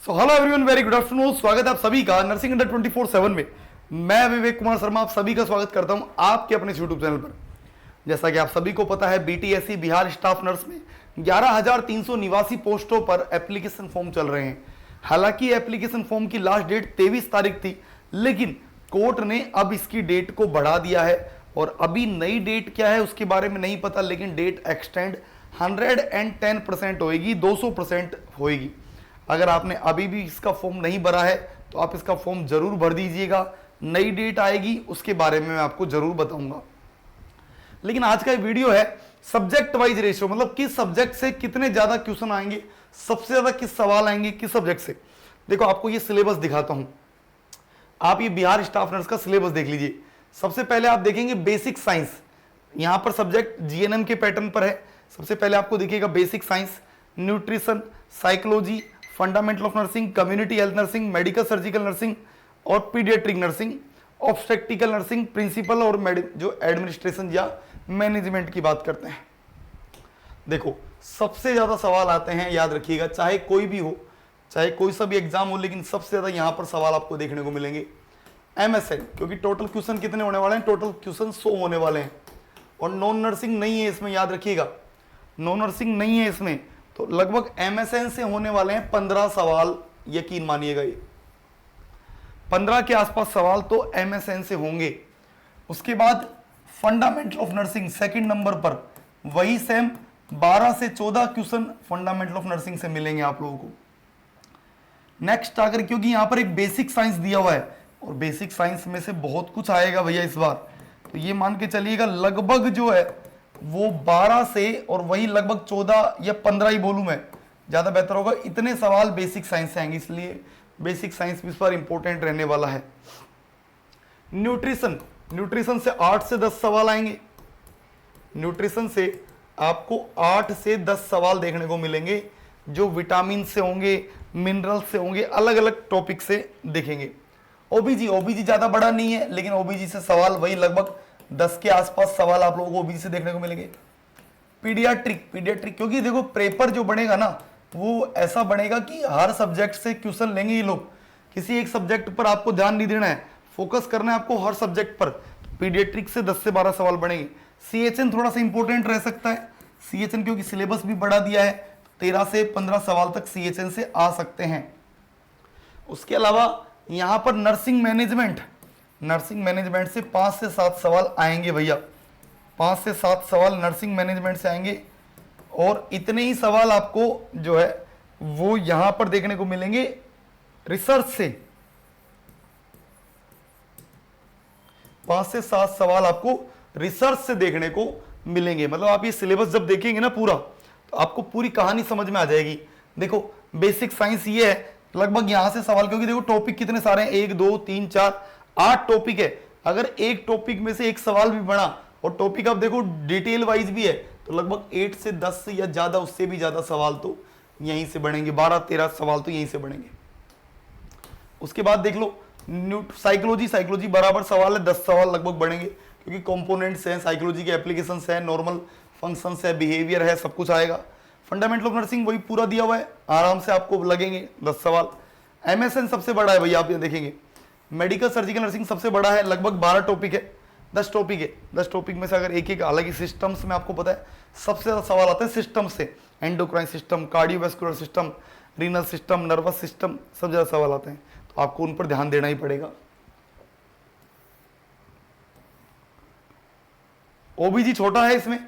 So hello everyone, very good afternoon. स्वागत है आप सभी का नर्सिंग अंडर 24/7 में। मैं विवेक कुमार शर्मा आप सभी का स्वागत करता हूं आपके अपने यूट्यूब चैनल पर। जैसा कि आप सभी को पता है, बीटीएससी बिहार स्टाफ नर्स में 11,389 पोस्टों पर एप्लीकेशन फॉर्म चल रहे हैं। हालांकि एप्लीकेशन फॉर्म की लास्ट डेट 23 तारीख थी, लेकिन कोर्ट ने अब इसकी डेट को बढ़ा दिया है और अभी नई डेट क्या है उसके बारे में नहीं पता, लेकिन डेट एक्सटेंड 110% होएगी, 200% होएगी। अगर आपने अभी भी इसका फॉर्म नहीं भरा है तो आप इसका फॉर्म जरूर भर दीजिएगा। नई डेट आएगी उसके बारे में मैं आपको जरूर बताऊंगा। लेकिन आज का ये वीडियो है सब्जेक्ट वाइज रेशियो, मतलब किस सब्जेक्ट से कितने ज्यादा क्वेश्चन आएंगे, सबसे ज्यादा किस सवाल आएंगे किस सब्जेक्ट से। देखो आपको ये सिलेबस दिखाता हूं, आप ये बिहार स्टाफ नर्स का सिलेबस देख लीजिए। सबसे पहले आप देखेंगे बेसिक साइंस, यहां पर सब्जेक्ट जीएनएम के पैटर्न पर है। सबसे पहले आपको दिखेगा basic science, nutrition, psychology, fundamental of nursing, community health nursing, medical surgical nursing और paediatric nursing, obstetrical nursing, principle और जो एडमिनिस्ट्रेशन या मैनेजमेंट की बात करते हैं। देखो सबसे ज्यादा सवाल आते हैं, याद रखिएगा, चाहे कोई भी हो, चाहे कोई सा भी एग्जाम हो, लेकिन सबसे ज्यादा यहां पर सवाल आपको देखने को मिलेंगे एमएसएन, क्योंकि टोटल क्वेश्चन कितने होने वाले हैं, टोटल क्वेश्चन 100 होने वाले हैं। और नॉन नर्सिंग नहीं है इसमें, याद रखिएगा, नॉन नर्सिंग नहीं है इसमें, तो लगभग एमएसएन से होने वाले हैं 15 सवाल, यकीन मानिएगा ये 15 के आसपास सवाल तो एमएसएन से होंगे। उसके बाद fundamental of nursing second number पर, वही सेम 12 से 14 क्वेश्चन फंडामेंटल ऑफ नर्सिंग से मिलेंगे आप लोगों को। नेक्स्ट आकर, क्योंकि यहां पर एक बेसिक साइंस दिया हुआ है और बेसिक साइंस में से बहुत कुछ आएगा भैया इस बार, तो ये मान के चलिएगा लगभग जो है वो 12 से और वही लगभग 14 या 15 ही बोलूं मैं, ज्यादा बेहतर होगा, इतने सवाल बेसिक साइंस से आएंगे, इसलिए बेसिक साइंस भी इस बार इंपॉर्टेंट रहने वाला है। न्यूट्रिशन, न्यूट्रिशन से 8 से 10 सवाल आएंगे। न्यूट्रिशन से आपको 8 से 10 सवाल देखने को मिलेंगे, जो विटामिन से होंगे, मिनरल से होंगे, अलग अलग टॉपिक से देखेंगे। ओबीजी ज्यादा बड़ा नहीं है, लेकिन ओबीजी से सवाल वही लगभग 10 के आसपास सवाल आप लोगों को ओबीजी से देखने को मिलेंगे। पीडियाट्रिक, क्योंकि देखो पेपर जो बनेगा ना वो ऐसा बनेगा कि हर सब्जेक्ट से क्वेश्चन लेंगे ये लोग, किसी एक सब्जेक्ट पर आपको ध्यान नहीं देना है, फोकस करना है आपको हर सब्जेक्ट पर। पीडियाट्रिक से 10 से 12 सवाल बनेंगे। सीएचएन थोड़ा सा इंपॉर्टेंट रह सकता है, सीएचएन क्योंकि सिलेबस भी बढ़ा दिया है, 13 से 15 सवाल तक सीएचएन से आ सकते हैं। उसके अलावा यहां पर नर्सिंग मैनेजमेंट से 5 से 7 सवाल आएंगे भैया, 5 से 7 सवाल नर्सिंग मैनेजमेंट से आएंगे। और इतने ही सवाल आपको जो है वो यहां पर देखने को मिलेंगे रिसर्च से, 5 से 7 सवाल आपको रिसर्च से देखने को मिलेंगे। मतलब आप ये सिलेबस जब देखेंगे ना पूरा, तो आपको पूरी कहानी समझ में आ जाएगी। देखो बेसिक साइंस ये है, लगभग यहां से सवाल, क्योंकि देखो टॉपिक कितने सारे हैं, 1 2 3 4 8 टॉपिक है। अगर एक टॉपिक में से एक सवाल भी बना, और टॉपिक आप देखो डिटेल वाइज भी है, तो लगभग 8 से 10 या ज्यादा, उससे भी ज्यादा सवाल तो यहीं से बनेंगे, 12-13 सवाल तो यहीं से बनेंगे। उसके बाद देख लो साइकोलॉजी बराबर सवाल है, 10 सवाल लगभग बनेंगे, क्योंकि कंपोनेंट्स हैं साइकोलॉजी के, एप्लीकेशंस है, नॉर्मल फंक्शंस है, बिहेवियर है, सब कुछ आएगा। फंडामेंटल ऑफ नर्सिंग वही पूरा दिया हुआ है, आराम से आपको लगेंगे 10 सवाल। एमएसएन सबसे बड़ा है भैया, आप ये देखेंगे। मेडिकल सर्जिकल नर्सिंग सबसे बड़ा है, लगभग 12 टॉपिक है, 10 टॉपिक है। 10 टॉपिक में से अगर एक एक, हालांकि सिस्टम्स में आपको पता है सबसे ज्यादा सवाल आते हैं सिस्टम से, endocrine system, cardiovascular system, renal system, nervous system, सब ज्यादा सवाल आते हैं, तो आपको उन पर ध्यान देना ही पड़ेगा। ओबीजी छोटा है इसमें,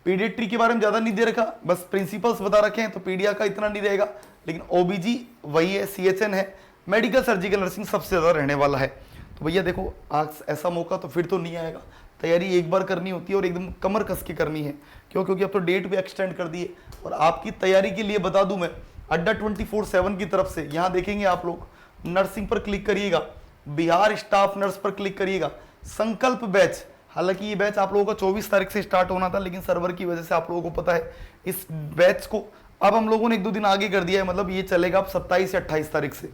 पीडियाट्रिक के बारे में ज्यादा नहीं दे रखा, बस प्रिंसिपल्स बता रखे हैं, तो पीडिया का इतना नहीं रहेगा, लेकिन ओबीजी वही है, सीएचएन है। मेडिकल सर्जिकल नर्सिंग सबसे ज्यादा रहने वाला है। तो भैया देखो आज ऐसा मौका तो फिर तो नहीं आएगा, तैयारी एक बार करनी होती है और एकदम कमर कस के करनी है। क्यों? क्योंकि अब तो डेट भी एक्सटेंड कर दी है। और आपकी तैयारी के लिए बता दूं मैं, अड्डा 24/7 की तरफ से यहाँ देखेंगे आप लोग, नर्सिंग पर क्लिक करिएगा, बिहार स्टाफ नर्स पर क्लिक करिएगा, संकल्प बैच, हालांकि ये बैच आप लोगों का 24 तारीख से स्टार्ट होना था, लेकिन सर्वर की वजह से आप लोगों को पता है इस बैच को अब हम लोगों ने 1-2 दिन आगे कर दिया है, मतलब ये चलेगा अब 27 या 28 तारीख से।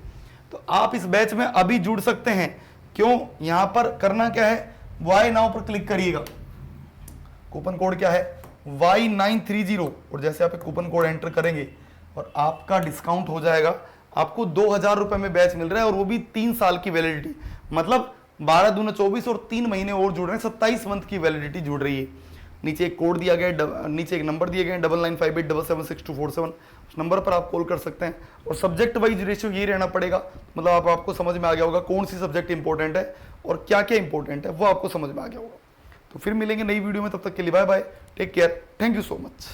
तो आप इस बैच में अभी जुड़ सकते हैं। क्यों? यहां पर करना क्या है, वाई नाउ पर क्लिक करिएगा, कूपन कोड क्या है Y930, और जैसे आप एक कूपन कोड एंटर करेंगे और आपका डिस्काउंट हो जाएगा आपको 2,000 रुपए में बैच मिल रहा है और वो भी 3 साल की वैलिडिटी, मतलब 12 दूना 24 और 3 महीने और जुड़ रहे हैं, 27 मंथ की वैलिडिटी जुड़ रही है। नीचे एक कोड दिया गया है, नीचे एक नंबर दिए गए हैं 9958776247, उस नंबर पर आप कॉल कर सकते हैं। और सब्जेक्ट वाइज रेशियो ये रहना पड़ेगा, मतलब आपको समझ में आ गया होगा कौन सी सब्जेक्ट इंपॉर्टेंट है और क्या क्या इंपॉर्टेंट है, वो आपको समझ में आ गया होगा। तो फिर मिलेंगे नई वीडियो में, तब तक के लिए bye bye, take care, thank you so much.